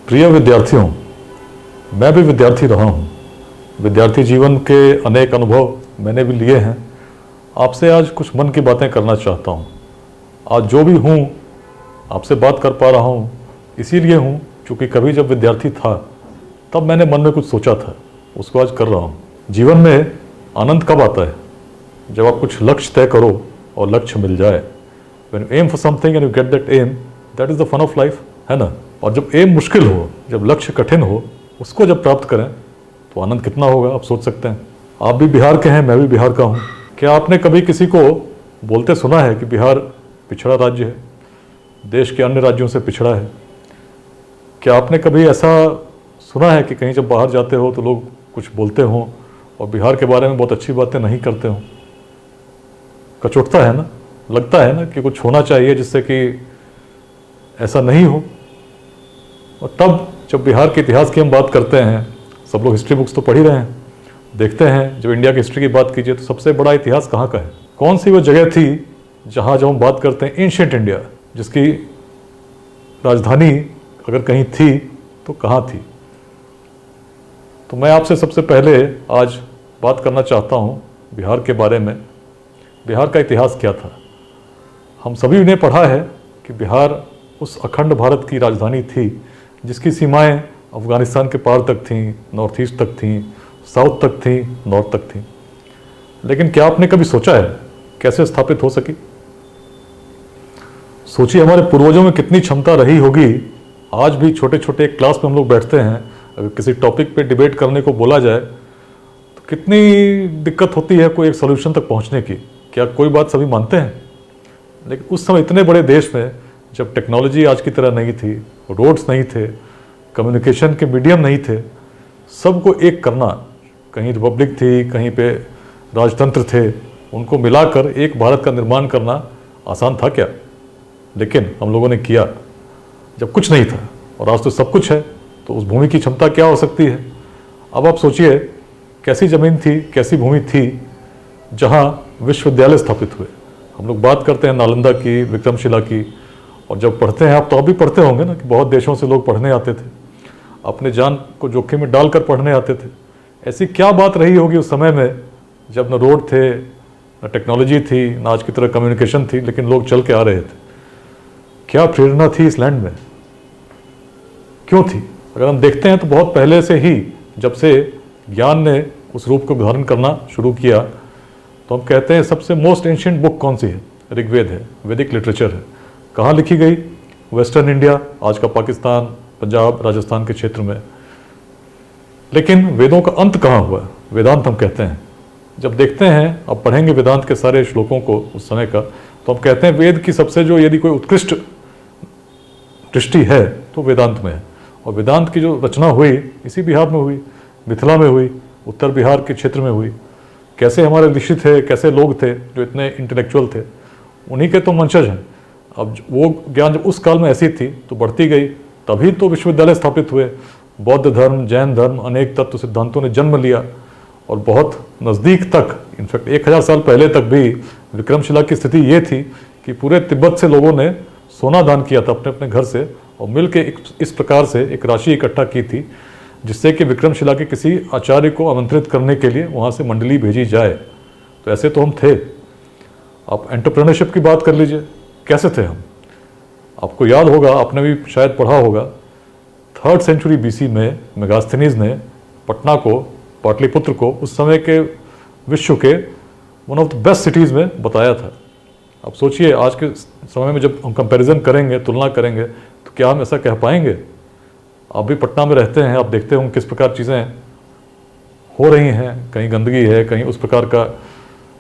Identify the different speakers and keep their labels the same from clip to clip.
Speaker 1: प्रिय विद्यार्थियों, मैं भी विद्यार्थी रहा हूँ। विद्यार्थी जीवन के अनेक अनुभव मैंने भी लिए हैं। आपसे आज कुछ मन की बातें करना चाहता हूँ। आज जो भी हूँ, आपसे बात कर पा रहा हूँ, इसीलिए हूँ क्योंकि कभी जब विद्यार्थी था तब मैंने मन में कुछ सोचा था, उसको आज कर रहा हूँ। जीवन में आनंद कब आता है? जब आप कुछ लक्ष्य तय करो और लक्ष्य मिल जाए। When you aim for something and you get that aim, that is the fun of life, है ना? और जब एम मुश्किल हो, जब लक्ष्य कठिन हो, उसको जब प्राप्त करें तो आनंद कितना होगा आप सोच सकते हैं। आप भी बिहार के हैं, मैं भी बिहार का हूँ। क्या आपने कभी किसी को बोलते सुना है कि बिहार पिछड़ा राज्य है, देश के अन्य राज्यों से पिछड़ा है? क्या आपने कभी ऐसा सुना है कि कहीं जब बाहर जाते हो तो लोग कुछ बोलते हों और बिहार के बारे में बहुत अच्छी बातें नहीं करते हों? कचोटता है ना, लगता है ना कि कुछ होना चाहिए जिससे कि ऐसा नहीं हो। और तब जब बिहार के इतिहास की हम बात करते हैं, सब लोग हिस्ट्री बुक्स तो पढ़ ही रहे हैं, देखते हैं जब इंडिया की हिस्ट्री की बात कीजिए तो सबसे बड़ा इतिहास कहाँ का है? कौन सी वो जगह थी जहाँ जब हम बात करते हैं एंशिएंट इंडिया, जिसकी राजधानी अगर कहीं थी तो कहाँ थी? तो मैं आपसे सबसे पहले आज बात करना चाहता हूँ बिहार के बारे में। बिहार का इतिहास क्या था? हम सभी ने पढ़ा है कि बिहार उस अखंड भारत की राजधानी थी जिसकी सीमाएं अफगानिस्तान के पार तक थीं, नॉर्थ ईस्ट तक थीं, साउथ तक थीं, नॉर्थ तक थीं। लेकिन क्या आपने कभी सोचा है कैसे स्थापित हो सकी? सोचिए हमारे पूर्वजों में कितनी क्षमता रही होगी। आज भी छोटे छोटे क्लास में हम लोग बैठते हैं, अगर किसी टॉपिक पे डिबेट करने को बोला जाए तो कितनी दिक्कत होती है कोई एक सोल्यूशन तक पहुंचने की। क्या कोई बात सभी मानते हैं? लेकिन उस समय इतने बड़े देश में जब टेक्नोलॉजी आज की तरह नहीं थी, रोड्स नहीं थे, कम्युनिकेशन के मीडियम नहीं थे, सबको एक करना, कहीं रिपब्लिक थी, कहीं पे राजतंत्र थे, उनको मिलाकर एक भारत का निर्माण करना आसान था क्या? लेकिन हम लोगों ने किया जब कुछ नहीं था, और आज तो सब कुछ है। तो उस भूमि की क्षमता क्या हो सकती है? अब आप सोचिए कैसी ज़मीन थी, कैसी भूमि थी जहाँ विश्वविद्यालय स्थापित हुए। हम लोग बात करते हैं नालंदा की, विक्रमशिला की, और जब पढ़ते हैं, आप तो अभी पढ़ते होंगे ना कि बहुत देशों से लोग पढ़ने आते थे, अपने जान को जोखिम में डालकर पढ़ने आते थे। ऐसी क्या बात रही होगी उस समय में जब न रोड थे, न टेक्नोलॉजी थी, न आज की तरह कम्युनिकेशन थी, लेकिन लोग चल के आ रहे थे। क्या प्रेरणा थी इस लैंड में? क्यों थी? अगर हम देखते हैं तो बहुत पहले से ही, जब से ज्ञान ने उस रूप को धारण करना शुरू किया, तो हम कहते हैं सबसे मोस्ट एंशिएंट बुक कौन सी है? ऋग्वेद है, वैदिक लिटरेचर है। कहाँ लिखी गई? वेस्टर्न इंडिया, आज का पाकिस्तान, पंजाब, राजस्थान के क्षेत्र में। लेकिन वेदों का अंत कहाँ हुआ? वेदांत हम कहते हैं। जब देखते हैं, अब पढ़ेंगे वेदांत के सारे श्लोकों को उस समय का, तो हम कहते हैं वेद की सबसे जो यदि कोई उत्कृष्ट दृष्टि है तो वेदांत में है। और वेदांत की जो रचना हुई इसी बिहार में हुई, मिथिला में हुई, उत्तर बिहार के क्षेत्र में हुई। कैसे हमारे ऋषि थे, कैसे लोग थे जो इतने इंटेलेक्चुअल थे, उन्हीं के तो वंशज हैं। अब वो ज्ञान जब उस काल में ऐसी थी तो बढ़ती गई, तभी तो विश्वविद्यालय स्थापित हुए। बौद्ध धर्म, जैन धर्म, अनेक तत्व सिद्धांतों ने जन्म लिया, और बहुत नज़दीक तक, इनफैक्ट 1000 साल पहले तक भी विक्रमशिला की स्थिति ये थी कि पूरे तिब्बत से लोगों ने सोना दान किया था अपने अपने घर से, और मिल के इस प्रकार से एक राशि इकट्ठा की थी जिससे कि विक्रमशिला के किसी आचार्य को आमंत्रित करने के लिए वहाँ से मंडली भेजी जाए। तो ऐसे तो हम थे। आप एंटरप्रेन्योरशिप की बात कर लीजिए, कैसे थे हम? आपको याद होगा, आपने भी शायद पढ़ा होगा, 3rd सेंचुरी BC में मेगास्थनीज ने पटना को, पाटलिपुत्र को उस समय के विश्व के one of the best cities में बताया था। अब सोचिए आज के समय में जब हम कंपैरिजन करेंगे, तुलना करेंगे, तो क्या हम ऐसा कह पाएंगे? आप भी पटना में रहते हैं, आप देखते होंगे किस प्रकार चीज़ें हो रही हैं, कहीं गंदगी है, कहीं उस प्रकार का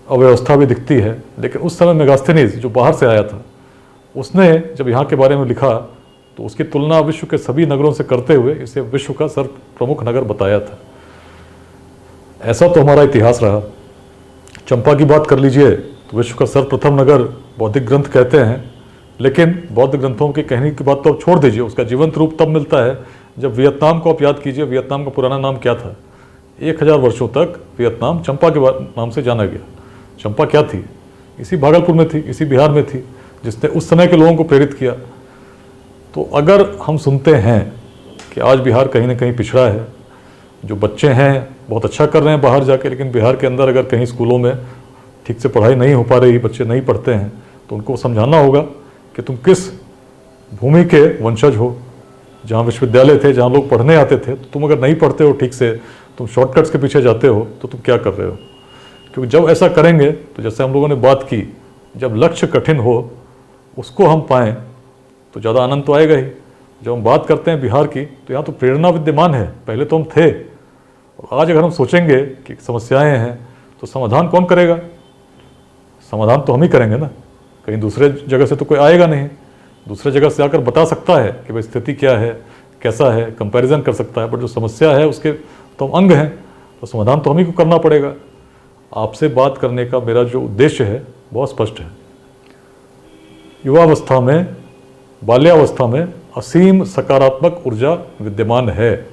Speaker 1: अव्यवस्था भी दिखती है। लेकिन उस समय मेगास्थनीज जो बाहर से आया था, उसने जब यहाँ के बारे में लिखा तो उसकी तुलना विश्व के सभी नगरों से करते हुए इसे विश्व का सर्व प्रमुख नगर बताया था। ऐसा तो हमारा इतिहास रहा। चंपा की बात कर लीजिए तो विश्व का सर्वप्रथम नगर बौद्धिक ग्रंथ कहते हैं, लेकिन बौद्ध ग्रंथों की कहने की बात तो अब छोड़ दीजिए, उसका जीवंत रूप तब मिलता है जब वियतनाम को आप याद कीजिए। वियतनाम का पुराना नाम क्या था? 1000 वर्षों तक वियतनाम चंपा के नाम से जाना गया। चंपा क्या थी? इसी भागलपुर में थी, इसी बिहार में थी, जिसने उस समय के लोगों को प्रेरित किया। तो अगर हम सुनते हैं कि आज बिहार कहीं ना कहीं पिछड़ा है। जो बच्चे हैं बहुत अच्छा कर रहे हैं बाहर जाके, लेकिन बिहार के अंदर अगर कहीं स्कूलों में ठीक से पढ़ाई नहीं हो पा रही, बच्चे नहीं पढ़ते हैं, तो उनको समझाना होगा कि तुम किस भूमि के वंशज हो। जहाँ विश्वविद्यालय थे, जहाँ लोग पढ़ने आते थे, तो तुम अगर नहीं पढ़ते हो ठीक से, तुम शॉर्टकट्स के पीछे जाते हो, तो तुम क्या कर रहे हो। क्योंकि जब ऐसा करेंगे तो जैसे हम लोगों ने बात की, जब लक्ष्य कठिन हो उसको हम पाएँ तो ज़्यादा आनंद तो आएगा ही। जब हम बात करते हैं बिहार की, तो यहाँ तो प्रेरणा विद्यमान है। पहले तो हम थे, और आज अगर हम सोचेंगे कि समस्याएं हैं तो समाधान कौन करेगा। समाधान तो हम ही करेंगे ना, कहीं दूसरे जगह से तो कोई आएगा नहीं। दूसरे जगह से आकर बता सकता है कि भाई स्थिति क्या है, कैसा है, कंपैरिजन कर सकता है, बट जो समस्या है उसके तो हम अंग हैं, तो समाधान तो हम ही को करना पड़ेगा। आपसे बात करने का मेरा जो उद्देश्य है बहुत स्पष्ट है। युवावस्था में, बाल्यावस्था में असीम सकारात्मक ऊर्जा विद्यमान है।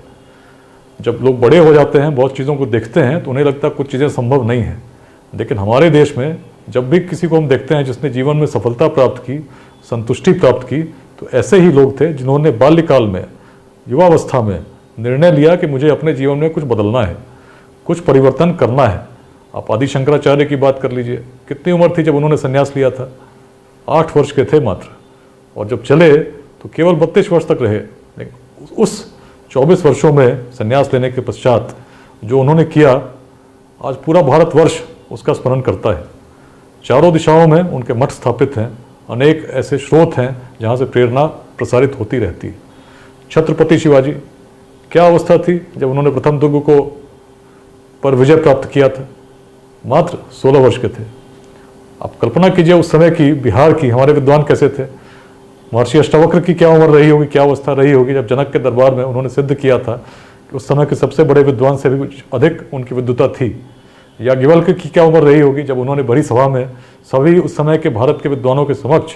Speaker 1: जब लोग बड़े हो जाते हैं, बहुत चीज़ों को देखते हैं, तो उन्हें लगता है कुछ चीज़ें संभव नहीं हैं। लेकिन हमारे देश में जब भी किसी को हम देखते हैं जिसने जीवन में सफलता प्राप्त की, संतुष्टि प्राप्त की, तो ऐसे ही लोग थे जिन्होंने बाल्यकाल में, युवावस्था में निर्णय लिया कि मुझे अपने जीवन में कुछ बदलना है, कुछ परिवर्तन करना है। आप आदि शंकराचार्य की बात कर लीजिए, कितनी उम्र थी जब उन्होंने संन्यास लिया था? 8 वर्ष के थे मात्र, और जब चले तो केवल 32 वर्ष तक रहे। लेकिन उस 24 वर्षों में संन्यास लेने के पश्चात जो उन्होंने किया, आज पूरा भारतवर्ष उसका स्मरण करता है। चारों दिशाओं में उनके मठ स्थापित हैं, अनेक ऐसे स्रोत हैं जहाँ से प्रेरणा प्रसारित होती रहती है। छत्रपति शिवाजी, क्या अवस्था थी जब उन्होंने प्रथम दुर्ग को पर विजय प्राप्त किया था? मात्र 16 वर्ष के थे। आप कल्पना कीजिए उस समय की बिहार की हमारे विद्वान कैसे थे। महर्षि अष्टावक्र की क्या उम्र रही होगी, क्या अवस्था रही होगी जब जनक के दरबार में उन्होंने सिद्ध किया था कि उस समय के सबसे बड़े विद्वान से भी कुछ अधिक उनकी विद्वता थी। याज्ञवल्क्य की क्या उम्र रही होगी जब उन्होंने बड़ी सभा में सभी उस समय के भारत के विद्वानों के समक्ष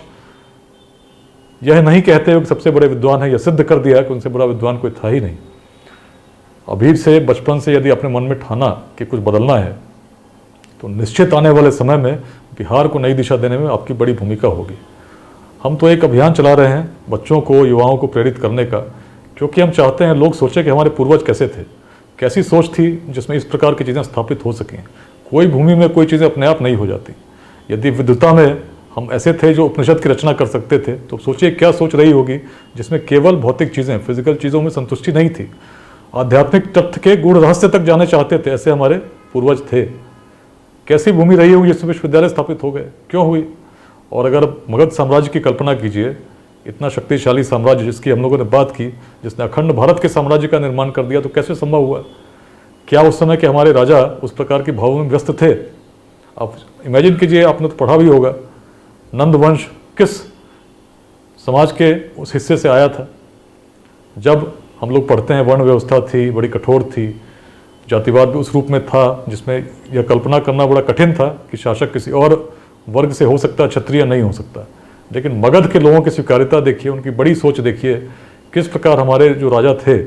Speaker 1: यह नहीं कहते हुए कि सबसे बड़े विद्वान है, यह सिद्ध कर दिया कि उनसे बड़ा विद्वान कोई था ही नहीं। अभी से, बचपन से यदि अपने मन में ठाना कि कुछ बदलना है, तो निश्चित आने वाले समय में बिहार को नई दिशा देने में आपकी बड़ी भूमिका होगी। हम तो एक अभियान चला रहे हैं बच्चों को, युवाओं को प्रेरित करने का, क्योंकि हम चाहते हैं लोग सोचें कि हमारे पूर्वज कैसे थे, कैसी सोच थी जिसमें इस प्रकार की चीज़ें स्थापित हो सकें। कोई भूमि में कोई चीज़ें अपने आप नहीं हो जाती। यदि विद्वता में हम ऐसे थे जो उपनिषद की रचना कर सकते थे, तो सोचिए क्या सोच रही होगी जिसमें केवल भौतिक चीज़ें, फिजिकल चीज़ों में संतुष्टि नहीं थी, आध्यात्मिक तथ्य के गूढ़ रहस्य तक जाने चाहते थे। ऐसे हमारे पूर्वज थे। कैसी भूमि रही होगी जिसमें विश्वविद्यालय स्थापित हो गए, क्यों हुई? और अगर मगध साम्राज्य की कल्पना कीजिए, इतना शक्तिशाली साम्राज्य जिसकी हम लोगों ने बात की, जिसने अखंड भारत के साम्राज्य का निर्माण कर दिया, तो कैसे संभव हुआ? क्या उस समय के हमारे राजा उस प्रकार के भावों में व्यस्त थे? आप इमेजिन कीजिए, आपने तो पढ़ा भी होगा, नंद वंश किस समाज के उस हिस्से से आया था? जब हम लोग पढ़ते हैं वर्ण व्यवस्था थी, बड़ी कठोर थी, जातिवाद भी उस रूप में था जिसमें यह कल्पना करना बड़ा कठिन था कि शासक किसी और वर्ग से हो सकता, क्षत्रिय नहीं हो सकता। लेकिन मगध के लोगों की स्वीकार्यता देखिए, उनकी बड़ी सोच देखिए, किस प्रकार हमारे जो राजा थे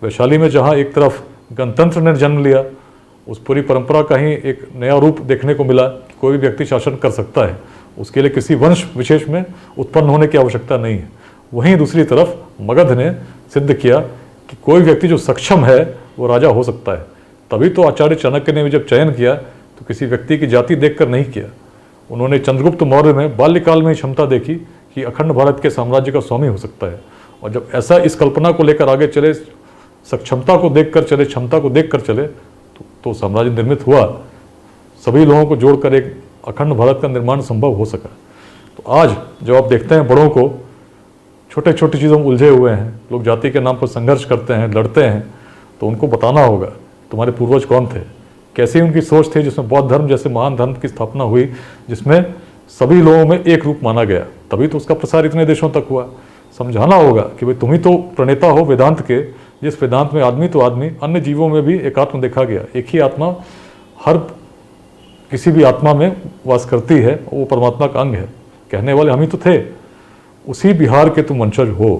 Speaker 1: वैशाली में, जहाँ एक तरफ गणतंत्र ने जन्म लिया, उस पूरी परंपरा का ही एक नया रूप देखने को मिला कि कोई भी व्यक्ति शासन कर सकता है, उसके लिए किसी वंश विशेष में उत्पन्न होने की आवश्यकता नहीं है। वहीं दूसरी तरफ मगध ने सिद्ध किया कि कोई व्यक्ति जो सक्षम है वो राजा हो सकता है। तभी तो आचार्य चाणक्य ने भी जब चयन किया तो किसी व्यक्ति की जाति देखकर नहीं किया। उन्होंने चंद्रगुप्त मौर्य में बाल्यकाल में ही क्षमता देखी कि अखंड भारत के साम्राज्य का स्वामी हो सकता है। और जब ऐसा इस कल्पना को लेकर आगे चले, सक्षमता को देखकर चले, क्षमता को देखकर चले, तो साम्राज्य निर्मित हुआ। सभी लोगों को जोड़कर एक अखंड भारत का निर्माण संभव हो सका। तो आज जब आप देखते हैं बड़ों को छोटे छोटी चीज़ों में उलझे हुए हैं, लोग जाति के नाम पर संघर्ष करते हैं, लड़ते हैं, तो उनको बताना होगा तुम्हारे पूर्वज कौन थे, कैसी उनकी सोच थी, जिसमें बौद्ध धर्म जैसे महान धर्म की स्थापना हुई, जिसमें सभी लोगों में एक रूप माना गया। तभी तो उसका प्रसार इतने देशों तक हुआ। समझाना होगा कि भाई तुम ही तो प्रणेता हो वेदांत के, जिस वेदांत में आदमी तो आदमी, अन्य जीवों में भी एक आत्मा देखा गया। एक ही आत्मा हर किसी भी आत्मा में वास करती है, वो परमात्मा का अंग है। कहने वाले हम ही तो थे। उसी बिहार के तुम वंशज हो।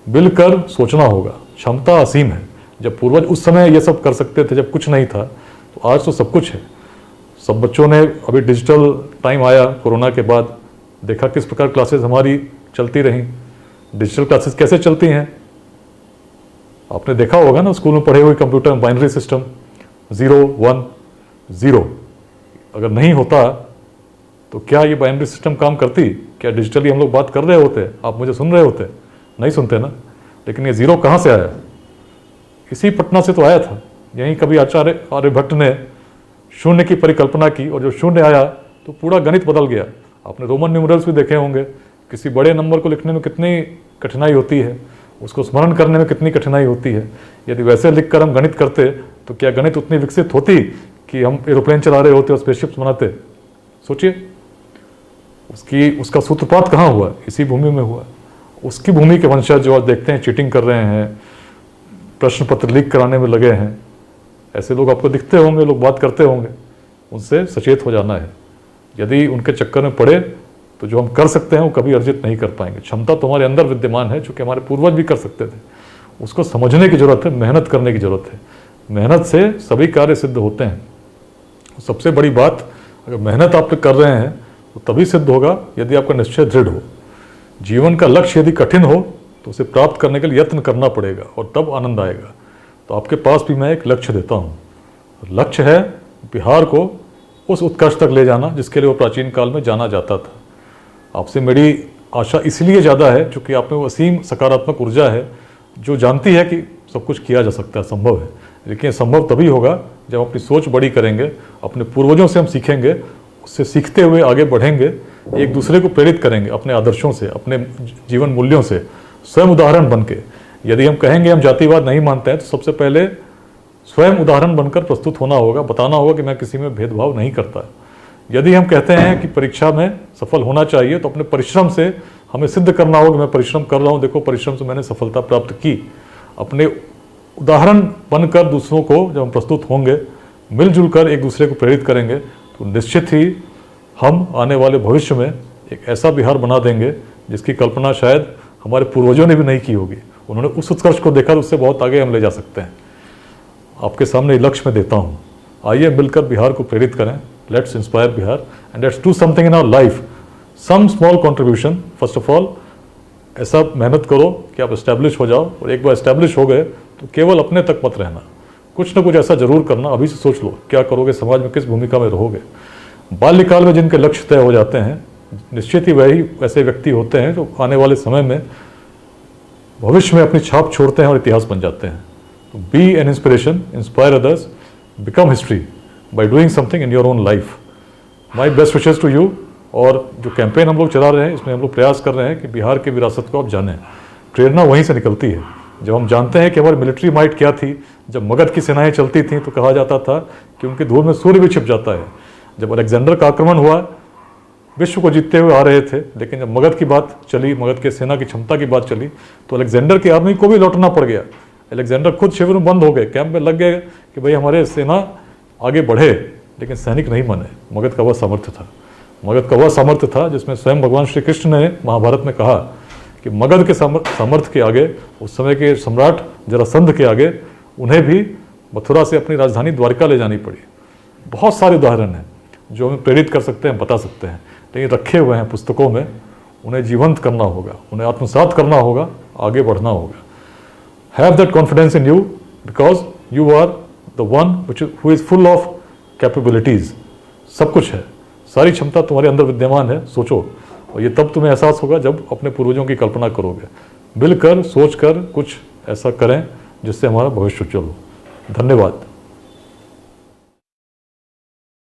Speaker 1: मिलकर सोचना होगा। क्षमता असीम है। जब पूर्वज उस समय ये सब कर सकते थे, जब कुछ नहीं था, तो आज तो सब कुछ है। सब बच्चों ने, अभी डिजिटल टाइम आया कोरोना के बाद, देखा किस प्रकार क्लासेस हमारी चलती रहीं। डिजिटल क्लासेस कैसे चलती हैं? आपने देखा होगा ना स्कूल में पढ़े हुए कंप्यूटर में बाइनरी सिस्टम 0 1 0, अगर नहीं होता तो क्या ये बाइनरी सिस्टम काम करती? क्या डिजिटली हम लोग बात कर रहे होते? आप मुझे सुन रहे होते? नहीं सुनते ना। लेकिन ये 0 कहाँ से आया? इसी पटना से तो आया था। यहीं कभी आचार्य आर्यभट्ट ने शून्य की परिकल्पना की और जो शून्य आया तो पूरा गणित बदल गया। आपने रोमन न्यूमरल्स भी देखे होंगे। किसी बड़े नंबर को लिखने में कितनी कठिनाई होती है, उसको स्मरण करने में कितनी कठिनाई होती है। यदि वैसे लिखकर हम गणित करते तो क्या गणित उतनी विकसित होती कि हम एरोप्लेन चला रहे होते और स्पेसशिप्स बनाते? सोचिए, उसका सूत्रपात कहाँ हुआ? इसी भूमि में हुआ। उसकी भूमि के वंशज जो आज देखते हैं चीटिंग कर रहे हैं, प्रश्न पत्र लीक कराने में लगे हैं, ऐसे लोग आपको दिखते होंगे, लोग बात करते होंगे, उनसे सचेत हो जाना है। यदि उनके चक्कर में पड़े तो जो हम कर सकते हैं वो कभी अर्जित नहीं कर पाएंगे। क्षमता तो हमारे अंदर विद्यमान है, जो कि हमारे पूर्वज भी कर सकते थे। उसको समझने की जरूरत है, मेहनत करने की जरूरत है। मेहनत से सभी कार्य सिद्ध होते हैं। सबसे बड़ी बात, अगर मेहनत आप कर रहे हैं तो तभी सिद्ध होगा यदि आपका निश्चय दृढ़ हो। जीवन का लक्ष्य यदि कठिन हो तो उसे प्राप्त करने के लिए यत्न करना पड़ेगा और तब आनंद आएगा। तो आपके पास भी मैं एक लक्ष्य देता हूँ। लक्ष्य है बिहार को उस उत्कर्ष तक ले जाना जिसके लिए वो प्राचीन काल में जाना जाता था। आपसे मेरी आशा इसलिए ज़्यादा है क्योंकि आप में वो असीम सकारात्मक ऊर्जा है जो जानती है कि सब कुछ किया जा सकता है, संभव है। लेकिन ये संभव तभी होगा जब अपनी सोच बड़ी करेंगे, अपने पूर्वजों से हम सीखेंगे, उससे सीखते हुए आगे बढ़ेंगे, एक दूसरे को प्रेरित करेंगे अपने आदर्शों से, अपने जीवन मूल्यों से, स्वयं उदाहरण बन के। यदि हम कहेंगे हम जातिवाद नहीं मानते हैं तो सबसे पहले स्वयं उदाहरण बनकर प्रस्तुत होना होगा, बताना होगा कि मैं किसी में भेदभाव नहीं करता। यदि हम कहते हैं कि परीक्षा में सफल होना चाहिए तो अपने परिश्रम से हमें सिद्ध करना होगा कि मैं परिश्रम कर रहा हूँ, देखो परिश्रम से मैंने सफलता प्राप्त की। अपने उदाहरण बनकर दूसरों को जब हम प्रस्तुत होंगे, मिलजुल कर एक दूसरे को प्रेरित करेंगे, तो निश्चित ही हम आने वाले भविष्य में एक ऐसा बिहार बना देंगे जिसकी कल्पना शायद हमारे पूर्वजों ने भी नहीं की होगी। उन्होंने उस उत्कर्ष को देखा, उससे बहुत आगे हम ले जा सकते हैं। आपके सामने लक्ष्य में देता हूँ, आइए मिलकर बिहार को प्रेरित करें। Let's inspire Bihar and let's do something in our life, some small contribution. First of all ऐसा मेहनत करो कि आप एस्टैब्लिश हो जाओ, और एक बार एस्टैब्लिश हो गए तो केवल अपने तक मत रहना, कुछ ना कुछ ऐसा जरूर करना। अभी से सोच लो क्या करोगे, समाज में किस भूमिका में रहोगे। बाल्यकाल में जिनके लक्ष्य तय हो जाते हैं, निश्चित ही वही ऐसे व्यक्ति होते हैं जो आने वाले समय में भविष्य में अपनी छाप छोड़ते हैं और इतिहास बन जाते हैं। तो be an inspiration, inspire others, become history by doing something in your own life. My best wishes to you. और जो कैंपेन हम लोग चला रहे हैं, इसमें हम लोग प्रयास कर रहे हैं कि बिहार की विरासत को आप जानें। प्रेरणा वहीं से निकलती है। जब हम जानते हैं कि हमारी मिलिट्री माइट क्या थी, जब मगध की सेनाएं चलती थीं तो कहा जाता था कि उनकी धूल में सूर्य भी छिप जाता है। जब अलेक्जेंडर का आक्रमण हुआ, विश्व को जीतते हुए आ रहे थे, लेकिन जब मगध की बात चली, मगध के सेना की क्षमता की बात चली, तो अलेक्जेंडर की आर्मी को भी लौटना पड़ गया। अलेक्जेंडर खुद शिविर में बंद हो गए, कैंप में लग गए कि भाई हमारे सेना आगे बढ़े, लेकिन सैनिक नहीं माने। मगध का वह सामर्थ्य था, मगध का वह सामर्थ्य था जिसमें स्वयं भगवान श्री कृष्ण ने महाभारत में कहा कि मगध के सामर्थ्य के आगे, उस समय के सम्राट जरासंध के आगे, उन्हें भी मथुरा से अपनी राजधानी द्वारका ले जानी पड़ी। बहुत सारे उदाहरण हैं जो हमें प्रेरित कर सकते हैं, बता सकते हैं, लेकिन रखे हुए हैं पुस्तकों में। उन्हें जीवंत करना होगा, उन्हें आत्मसात करना होगा, आगे बढ़ना होगा। Have that confidence in you because you are the one who is full of capabilities. सब कुछ है, सारी क्षमता तुम्हारे अंदर विद्यमान है। सोचो, और ये तब तुम्हें एहसास होगा जब अपने पूर्वजों की कल्पना करोगे। मिलकर सोचकर कुछ ऐसा करें जिससे हमारा भविष्य उज्जवल हो। धन्यवाद।